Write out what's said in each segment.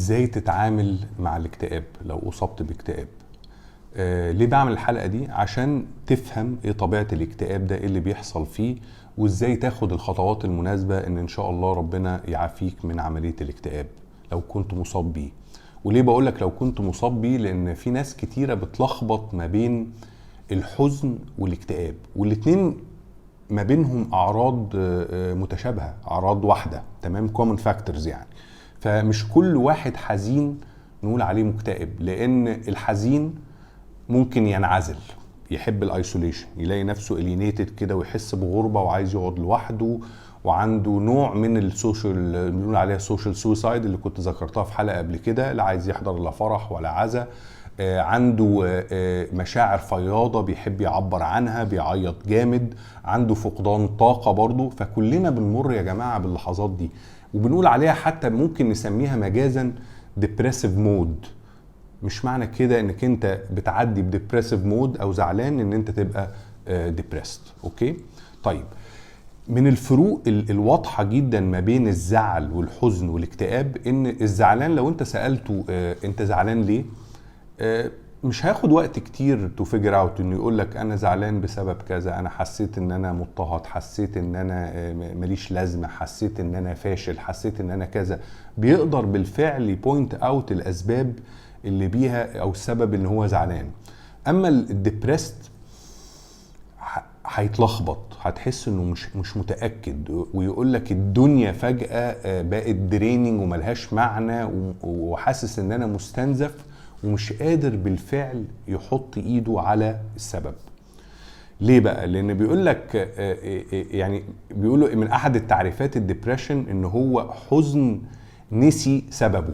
ازاي تتعامل مع الاكتئاب لو اصبت باكتئاب. ليه بعمل الحلقة دي؟ عشان تفهم ايه طبيعة الاكتئاب ده، ايه اللي بيحصل فيه، وازاي تاخد الخطوات المناسبة ان شاء الله ربنا يعافيك من عملية الاكتئاب لو كنت مصاب بيه. وليه بقولك لو كنت مصاب بيه؟ لان في ناس كتيرة بتلخبط ما بين الحزن والاكتئاب، والاتنين ما بينهم اعراض متشابهة، اعراض واحدة، تمام، common factors يعني. فمش كل واحد حزين نقول عليه مكتئب، لان الحزين ممكن ينعزل، يحب الايسوليشن، يلاقي نفسه الينيتد كده ويحس بغربة وعايز يقعد لوحده، وعنده نوع من السوشيال اللي بنقول عليها سوشيال سوسايد اللي كنت ذكرتها في حلقة قبل كده، لا عايز يحضر لا فرح ولا عزا، عنده مشاعر فياضة بيحب يعبر عنها، بيعيط جامد، عنده فقدان طاقة برضو. فكلنا بنمر يا جماعة باللحظات دي، وبنقول عليها حتى ممكن نسميها مجازا depressive mode. مش معنى كده انك انت بتعدي بديبريسيف مود او زعلان ان انت تبقى ديبريست. اوكي، طيب، من الفروق الواضحة جدا ما بين الزعل والحزن والاكتئاب ان الزعلان لو انت سألته انت زعلان ليه، مش هاخد وقت كتير تو فيجر اوت انه يقول لك انا زعلان بسبب كذا، انا حسيت ان انا مضطهد، حسيت ان انا ماليش لازمه، حسيت ان انا فاشل، حسيت ان انا كذا. بيقدر بالفعل يبوينت اوت الاسباب اللي بيها او السبب ان هو زعلان. اما الديبريست هيتلخبط، هتحس انه مش متاكد، ويقول لك الدنيا فجاه بقت دريننج وملهاش معنى، وحاسس ان انا مستنزف، ومش قادر بالفعل يحط ايده على السبب. ليه بقى؟ لان بيقول لك يعني بيقولوا من احد التعريفات الديبريشن ان هو حزن نسي سببه،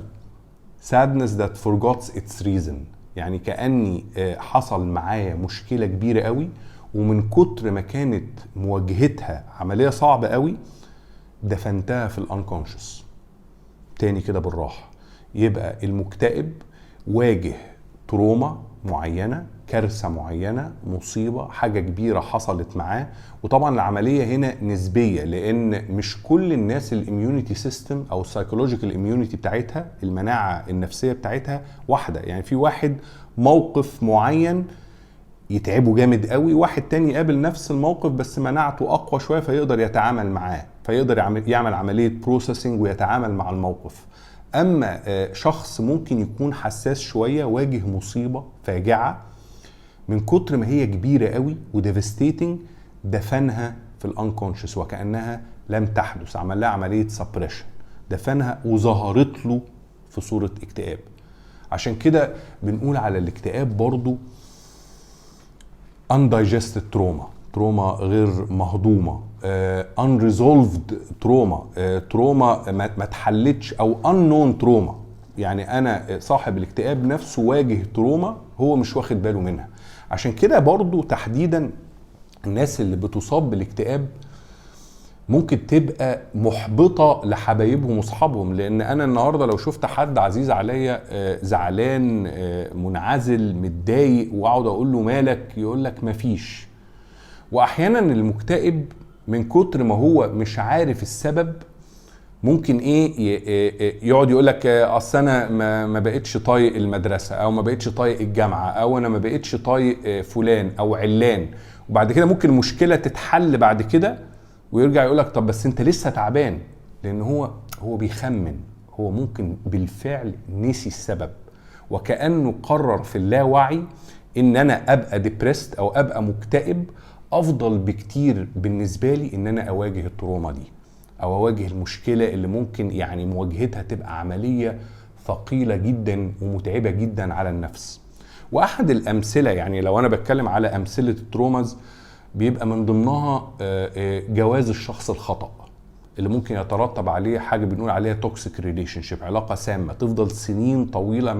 sadness that forgot its reason. يعني كأني حصل معايا مشكلة كبيرة قوي، ومن كتر ما كانت مواجهتها عملية صعبة قوي دفنتها في الانكونشس. تاني كده بالراحة، يبقى المكتئب واجه تروما معينة، كارثة معينة، مصيبة، حاجة كبيرة حصلت معاه. وطبعا العملية هنا نسبية، لان مش كل الناس الاميونيتي سيستم او السايكولوجيكال اميونيتي بتاعتها، المناعة النفسية بتاعتها واحدة. يعني في واحد موقف معين يتعبه جامد قوي، واحد تاني يقابل نفس الموقف بس مناعته اقوى شوية فيقدر يتعامل معاه، فيقدر يعمل عملية بروسيسنج ويتعامل مع الموقف. اما شخص ممكن يكون حساس شوية، واجه مصيبة فاجعة من كتر ما هي كبيرة قوي وديفستيتنج، دفنها في الانكونشس وكأنها لم تحدث، عمل لها عملية سبريشن، دفنها وظهرت له في صورة اكتئاب. عشان كده بنقول على الاكتئاب برضو undigested تروما غير مهضومة، unresolved تروما ما اتحلتش، او unknown تروما. يعني انا صاحب الاكتئاب نفسه واجه تروما هو مش واخد باله منها. عشان كده برضو تحديدا الناس اللي بتصاب بالاكتئاب ممكن تبقى محبطة لحبايبهم واصحابهم. لان انا النهاردة لو شفت حد عزيز عليا زعلان، منعزل، متضايق، واقعد اقول له مالك، يقول لك مفيش. واحيانا المكتئب من كتر ما هو مش عارف السبب ممكن يقعد يقول لك اصل انا ما بقتش طايق المدرسه، او ما بقتش طايق الجامعه، او انا ما بقتش طايق فلان او علان. وبعد كده ممكن المشكله تتحل بعد كده ويرجع يقول لك طب بس انت لسه تعبان، لان هو بيخمن، هو ممكن بالفعل نسي السبب، وكأنه قرر في اللاوعي ان انا ابقى ديبريست او ابقى مكتئب افضل بكتير بالنسبه لي ان انا اواجه التروما دي، او اواجه المشكله اللي ممكن يعني مواجهتها تبقى عمليه ثقيله جدا ومتعبه جدا على النفس. واحد الامثله، يعني لو انا بتكلم على امثله التروماز، بيبقى من ضمنها جواز الشخص الخطأ اللي ممكن يترتب عليه حاجه بنقول عليها توكسيك ريليشن شيب، علاقه سامه تفضل سنين طويله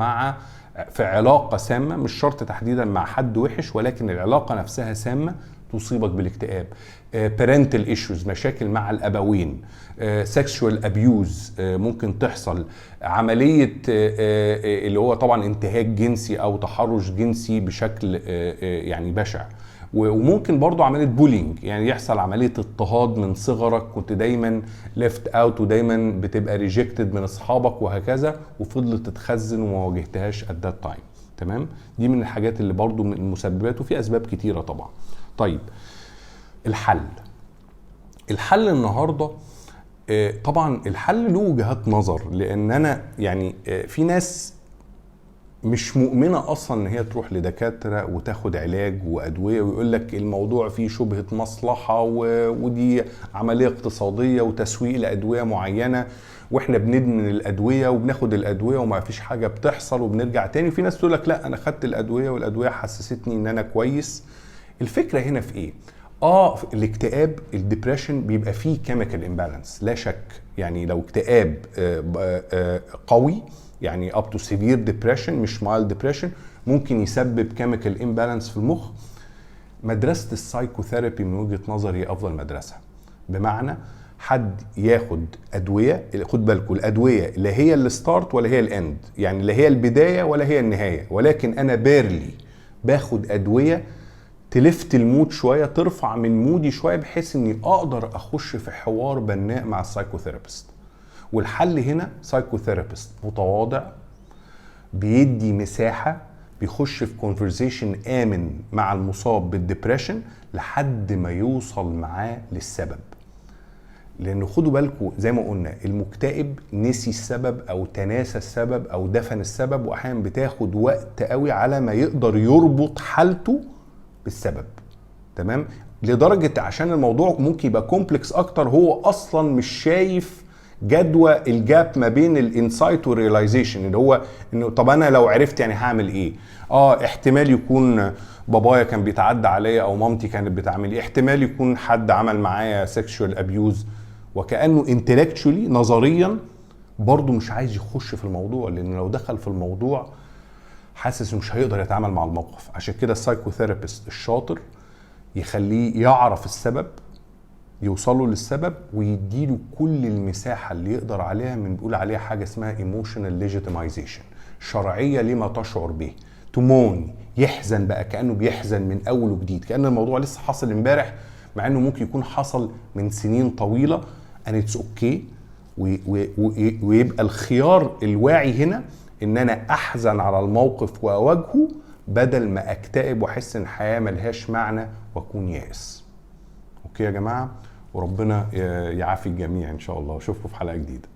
في علاقه سامه، مش شرط تحديدا مع حد وحش، ولكن العلاقه نفسها سامه تصيبك بالاكتئاب. parental issues، مشاكل مع الابوين، sexual abuse ممكن تحصل، عمليه اللي هو طبعا انتهاك جنسي او تحرش جنسي بشكل يعني بشع، وممكن برضو عمليه بولينج، يعني يحصل عمليه اضطهاد من صغرك، كنت دايما ليفت اوت ودايما بتبقى ريجكتد من اصحابك وهكذا، وفضلت تتخزن وما واجهتهاش ات ذات تايم. تمام، دي من الحاجات اللي برضو من المسببات، وفي اسباب كتيره طبعا. طيب الحل النهارده، طبعا الحل له وجهات نظر، لان انا يعني في ناس مش مؤمنة أصلا إن هي تروح لدكاترة وتاخد علاج وأدوية، ويقول لك الموضوع فيه شبهة مصلحة ودي عملية اقتصادية وتسويق لأدوية معينة، وإحنا بندمن الأدوية وبناخد الأدوية وما فيش حاجة بتحصل وبنرجع تاني. في ناس تقول لك لا أنا خدت الأدوية والأدوية حسستني إن أنا كويس. الفكرة هنا في إيه؟ الاكتئاب الديبريشن بيبقى فيه كيميكال امبالانس لا شك. يعني لو اكتئاب قوي يعني up to severe depression مش mild depression ممكن يسبب chemical imbalance في المخ. مدرسة السايكوثيرابي من وجهة نظري أفضل مدرسة، بمعنى حد ياخد أدوية، خد بالكم الأدوية لا هي الستارت ولا هي الاند، يعني لا هي البداية ولا هي النهاية، ولكن أنا بيرلي باخد أدوية تلفت المود شوية، ترفع من مودي شوية، بحيث اني اقدر اخش في حوار بناء مع السايكوثيرابيست. والحل هنا سايكوثيرابيست متواضع، بيدي مساحة، بيخش في كونفرزيشن آمن مع المصاب بالديبريشن لحد ما يوصل معاه للسبب. لأنه خدوا بالكم زي ما قلنا المكتئب نسي السبب أو تناسى السبب أو دفن السبب، وأحيانا بتاخد وقت قوي على ما يقدر يربط حالته بالسبب. تمام، لدرجة عشان الموضوع ممكن يبقى كومبلكس أكتر، هو أصلا مش شايف جدوى الجاب ما بين الانسايت والريلايزيشن، اللي هو انه طب انا لو عرفت يعني هعمل ايه. احتمال يكون بابايا كان بيتعدى عليا او مامتي كانت بتعمل ايه، احتمال يكون حد عمل معايا سيكشوال ابيوز، وكانه انتلكتشولي نظريا برضه مش عايز يخش في الموضوع، لان لو دخل في الموضوع حاسس مش هيقدر يتعامل مع الموقف. عشان كده السايكوثيرابيست الشاطر يخليه يعرف السبب، يوصلوا للسبب ويديله كل المساحة اللي يقدر عليها، من بيقول عليها حاجة اسمها emotional legitimization، شرعية لما تشعر به. تمون يحزن بقى كأنه بيحزن من أول وجديد، كأن الموضوع لسه حصل امبارح، مع أنه ممكن يكون حصل من سنين طويلة. and it's okay. ويبقى الخيار الواعي هنا ان انا احزن على الموقف واواجهه، بدل ما اكتئب واحس ان الحياة ملهاش معنى واكون يائس. اوكي يا جماعة، وربنا يعافي الجميع ان شاء الله. اشوفكم في حلقة جديدة.